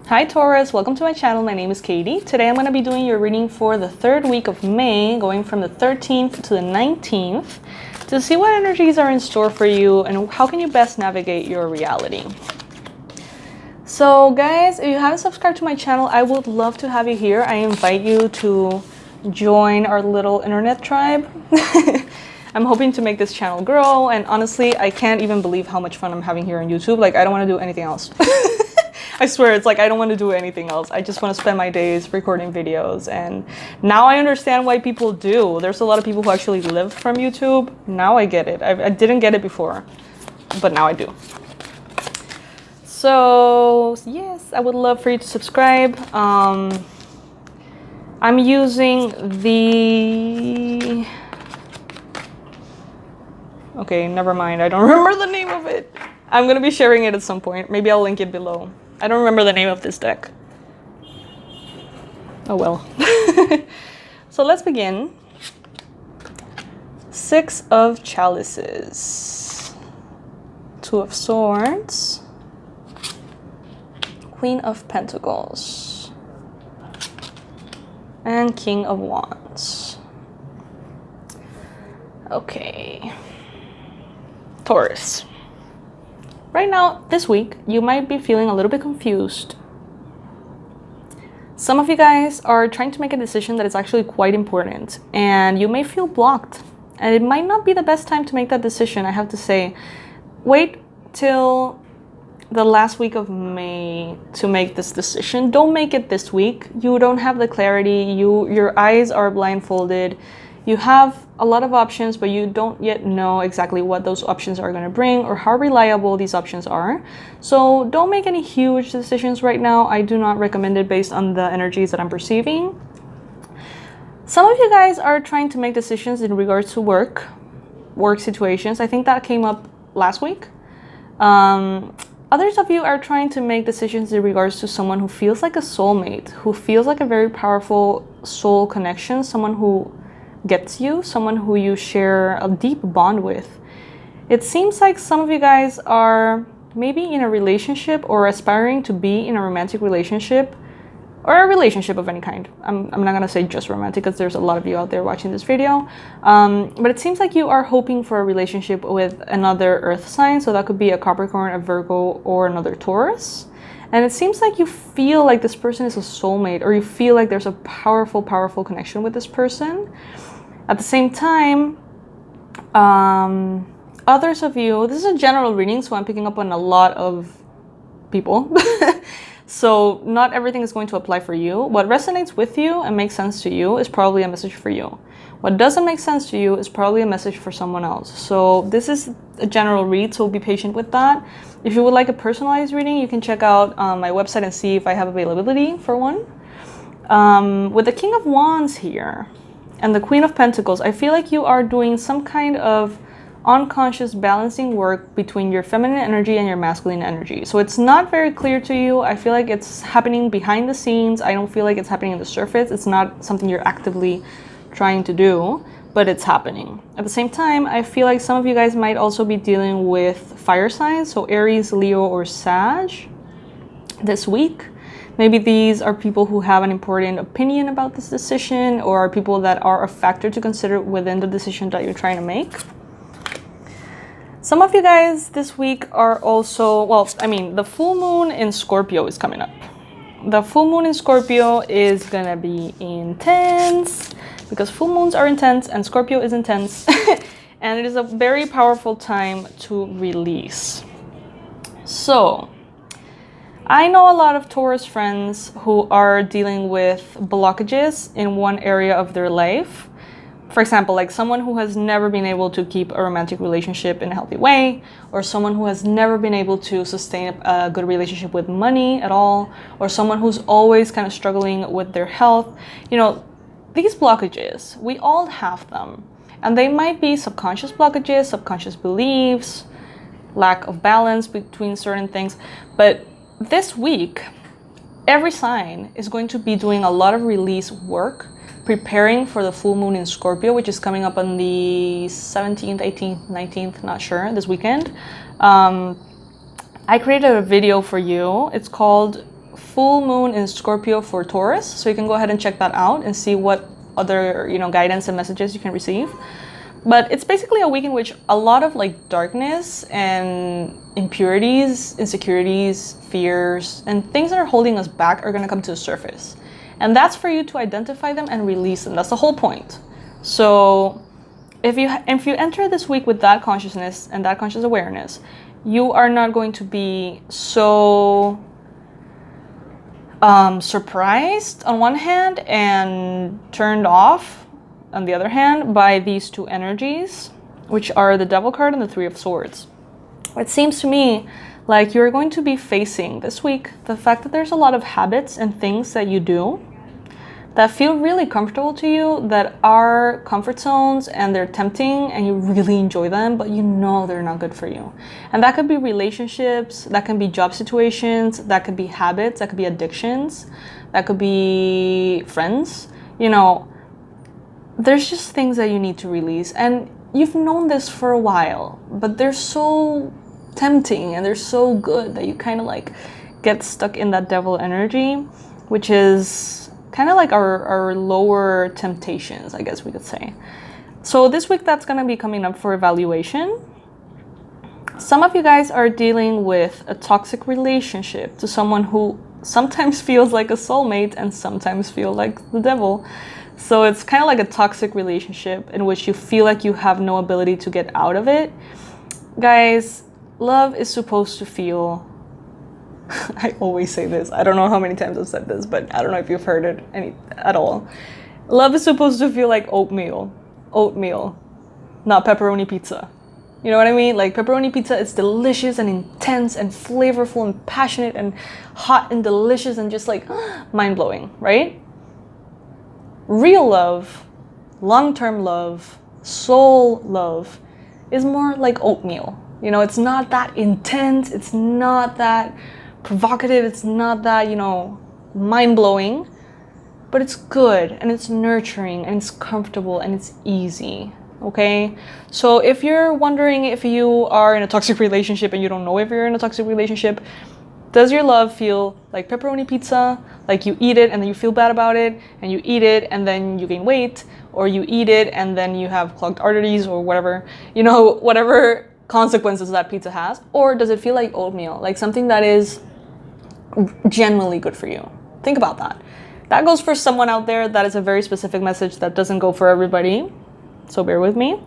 Hi Taurus, welcome to my channel. My name is Katie. Today I'm going to be doing your reading for the third week of May, going from the 13th to the 19th, to see what energies are in store for you and how can you best navigate your reality. So guys, if you haven't subscribed to my channel, I would love to have you here. I invite you to join our little internet tribe. I'm hoping to make this channel grow, and honestly, I can't even believe how much fun I'm having here on YouTube. Like, I don't want to do anything else. I swear, it's like I don't want to do anything else. I just want to spend my days recording videos, and now I understand why people do. There's a lot of people who actually live from YouTube. Now I get it. I didn't get it before, but now I do. So yes, I would love for you to subscribe. I'm using the... Okay, never mind. I don't remember the name of it. I'm going to be sharing it at some point. Maybe I'll link it below. I don't remember the name of this deck. Oh well. So let's begin. Six of Chalices. Two of Swords. Queen of Pentacles. And King of Wands. Okay. Taurus. Right now, this week, you might be feeling a little bit confused. Some of you guys are trying to make a decision that is actually quite important, and you may feel blocked. And it might not be the best time to make that decision, I have to say. Wait till the last week of May to make this decision. Don't make it this week. You don't have the clarity. Your eyes are blindfolded. You have a lot of options, but you don't yet know exactly what those options are going to bring or how reliable these options are. So don't make any huge decisions right now. I do not recommend it based on the energies that I'm perceiving. Some of you guys are trying to make decisions in regards to work situations. I think that came up last week. Others of you are trying to make decisions in regards to someone who feels like a soulmate, who feels like a very powerful soul connection, someone who gets you, someone who you share a deep bond with. It seems like some of you guys are maybe in a relationship or aspiring to be in a romantic relationship or a relationship of any kind. I'm not gonna say just romantic because there's a lot of you out there watching this video. But it seems like you are hoping for a relationship with another earth sign. So that could be a Capricorn, a Virgo, or another Taurus. And it seems like you feel like this person is a soulmate, or you feel like there's a powerful, powerful connection with this person. At the same time, others of you, this is a general reading, so I'm picking up on a lot of people. So not everything is going to apply for you. What resonates with you and makes sense to you is probably a message for you. What doesn't make sense to you is probably a message for someone else. So this is a general read, so be patient with that. If you would like a personalized reading, you can check out my website and see if I have availability for one. With the King of Wands here and the Queen of Pentacles, I feel like you are doing some kind of unconscious balancing work between your feminine energy and your masculine energy. So it's not very clear to you. I feel like it's happening behind the scenes. I don't feel like it's happening on the surface. It's not something you're actively trying to do, but it's happening. At the same time, I feel like some of you guys might also be dealing with fire signs, so Aries, Leo, or Sag this week. Maybe these are people who have an important opinion about this decision, or are people that are a factor to consider within the decision that you're trying to make. Some of you guys this week are also, well, I mean, the full moon in Scorpio is coming up. The full moon in Scorpio is gonna be intense because full moons are intense and Scorpio is intense. And it is a very powerful time to release. So I know a lot of Taurus friends who are dealing with blockages in one area of their life. For example, like someone who has never been able to keep a romantic relationship in a healthy way, or someone who has never been able to sustain a good relationship with money at all, or someone who's always kind of struggling with their health. You know, these blockages, we all have them. And they might be subconscious blockages, subconscious beliefs, lack of balance between certain things. But this week, every sign is going to be doing a lot of release work, preparing for the full moon in Scorpio, which is coming up on the 17th, 18th, 19th, not sure, this weekend. I created a video for you. It's called full moon in Scorpio for Taurus, so you can go ahead and check that out and see what other, you know, guidance and messages you can receive. But it's basically a week in which a lot of like darkness and impurities, insecurities, fears, and things that are holding us back are going to come to the surface. And that's for you to identify them and release them. That's the whole point. So if you enter this week with that consciousness and that conscious awareness, you are not going to be so surprised on one hand and turned off on the other hand by these two energies, which are the Devil card and the Three of Swords. It seems to me like you're going to be facing this week the fact that there's a lot of habits and things that you do that feel really comfortable to you, that are comfort zones and they're tempting and you really enjoy them, but you know they're not good for you. And that could be relationships, that can be job situations, that could be habits, that could be addictions, that could be friends, you know. There's just things that you need to release, and you've known this for a while, but they're so tempting and they're so good that you kind of like get stuck in that devil energy, which is kind of like our lower temptations, I guess we could say. So this week that's going to be coming up for evaluation. Some of you guys are dealing with a toxic relationship to someone who sometimes feels like a soulmate and sometimes feel like the devil. So it's kind of like a toxic relationship in which you feel like you have no ability to get out of it. Guys, love is supposed to feel... I always say this. I don't know how many times I've said this, but I don't know if you've heard it at all. Love is supposed to feel like oatmeal. Oatmeal, not pepperoni pizza. You know what I mean? Like pepperoni pizza, it's delicious and intense and flavorful and passionate and hot and delicious and just like mind-blowing, right? Real love, long-term love, soul love is more like oatmeal. You know, it's not that intense, it's not that provocative, it's not that, you know, mind-blowing, but it's good and it's nurturing and it's comfortable and it's easy, okay? So if you're wondering if you are in a toxic relationship and you don't know if you're in a toxic relationship, does your love feel like pepperoni pizza? Like you eat it and then you feel bad about it, and you eat it and then you gain weight, or you eat it and then you have clogged arteries or whatever, you know, whatever consequences that pizza has? Or does it feel like oatmeal, like something that is genuinely good for you? Think about that. That goes for someone out there. That is a very specific message that doesn't go for everybody, so bear with me.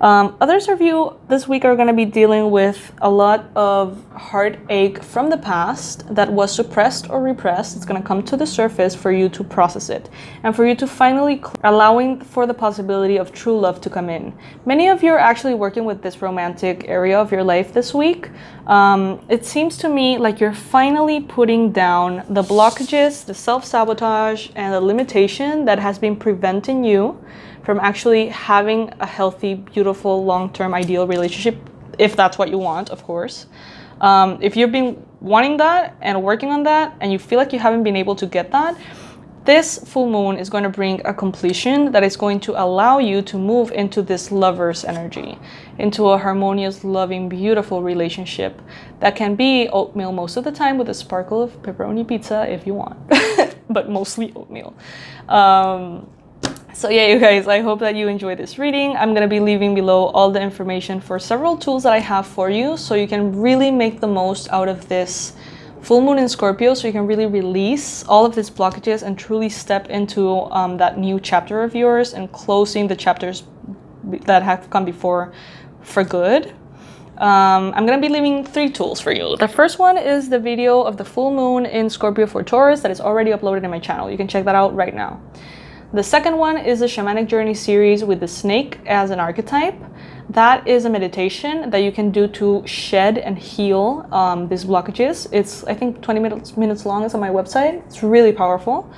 Others of you this week are going to be dealing with a lot of heartache from the past that was suppressed or repressed. It's going to come to the surface for you to process it and for you to finally allowing for the possibility of true love to come in. Many of you are actually working with this romantic area of your life this week. It seems to me like you're finally putting down the blockages, the self-sabotage, and the limitation that has been preventing you from actually having a healthy, beautiful, long-term, ideal relationship, if that's what you want, of course. If you've been wanting that and working on that and you feel like you haven't been able to get that, this full moon is going to bring a completion that is going to allow you to move into this lover's energy, into a harmonious, loving, beautiful relationship that can be oatmeal most of the time with a sparkle of pepperoni pizza if you want, but mostly oatmeal. So yeah, you guys, I hope that you enjoyed this reading. I'm going to be leaving below all the information for several tools that I have for you so you can really make the most out of this full moon in Scorpio, so you can really release all of these blockages and truly step into that new chapter of yours and closing the chapters that have come before for good. I'm going to be leaving 3 tools for you. The first one is the video of the full moon in Scorpio for Taurus that is already uploaded in my channel. You can check that out right now. The second one is the Shamanic Journey series with the snake as an archetype. That is a meditation that you can do to shed and heal these blockages. It's, I think, 20 minutes long. It's on my website. It's really powerful.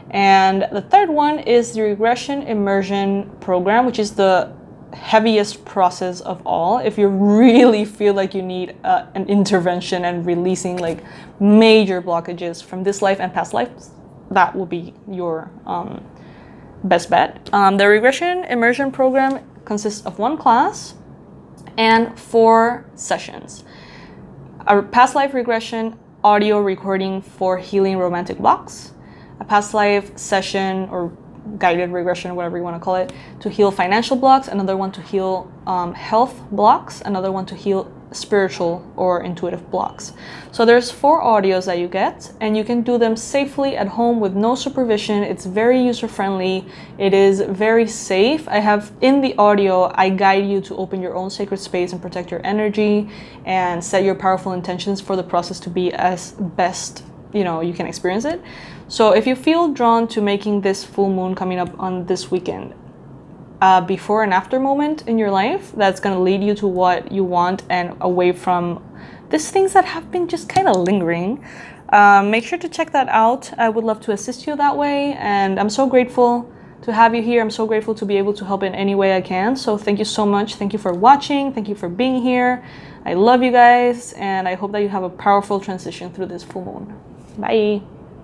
And the third one is the Regression Immersion program, which is the heaviest process of all. If you really feel like you need an intervention and releasing like major blockages from this life and past lives, that will be your best bet. The Regression Immersion program consists of 1 class and 4 sessions. A past life regression audio recording for healing romantic blocks, a past life session or guided regression, whatever you want to call it, to heal financial blocks, another one to heal health blocks, another one to heal spiritual or intuitive blocks. So there's 4 audios that you get, and you can do them safely at home with no supervision. It's very user-friendly. It is very safe. I have in the audio, I guide you to open your own sacred space and protect your energy and set your powerful intentions for the process to be as best you can experience it. So if you feel drawn to making this full moon coming up on this weekend before and after moment in your life, that's going to lead you to what you want and away from these things that have been just kind of lingering, make sure to check that out. I would love to assist you that way, and I'm so grateful to have you here. I'm so grateful to be able to help in any way I can. So thank you so much. Thank you for watching. Thank you for being here. I love you guys, and I hope that you have a powerful transition through this full moon. Bye.